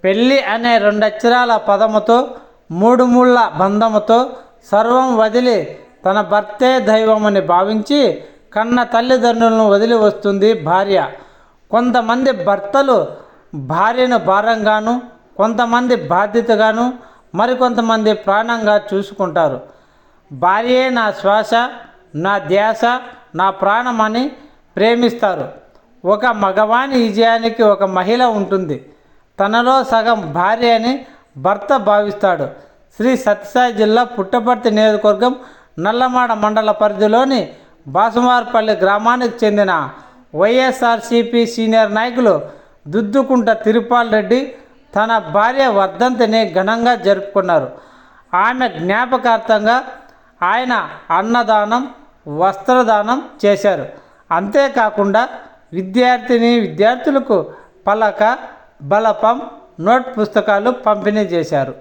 పెళ్ళి అనే 2 అక్షరాల పదముతో 3 ముళ్ళ బంధముతో సర్వం వదిలి తన భర్తే దైవమని భావించి కన్న తల్లిదండ్రులను వదిలి వస్తుంది భార్య. కొంతమంది భర్తలు భార్యను భారంగాను, కొంతమంది బాధ్యతగాను, మరికొంతమంది ప్రాణంగా చూసుకుంటారు. భార్యే నా శ్వాస, నా ధ్యాస, నా ప్రాణమని ప్రేమిస్తారు. ఒక మగవాని విజయానికి ఒక మహిళ ఉంటుంది. తనలో సగం భార్య అని భర్త భావిస్తాడు. శ్రీ సత్యసాయి జిల్లా పుట్టపర్తి నియోజకవర్గం నల్లమాడ మండల పరిధిలోని బాసుమార్పల్లి గ్రామానికి చెందిన వైఎస్ఆర్సీపీ సీనియర్ నాయకులు దుద్దుకుంట తిరుపాల్ రెడ్డి తన భార్య వర్ధంతిని ఘనంగా జరుపుకున్నారు. ఆమె జ్ఞాపకార్థంగా ఆయన అన్నదానం, వస్త్రదానం చేశారు. అంతేకాకుండా విద్యార్థులకు పలక, బలపం, నోట్ పుస్తకాలు పంపిణీ చేశారు.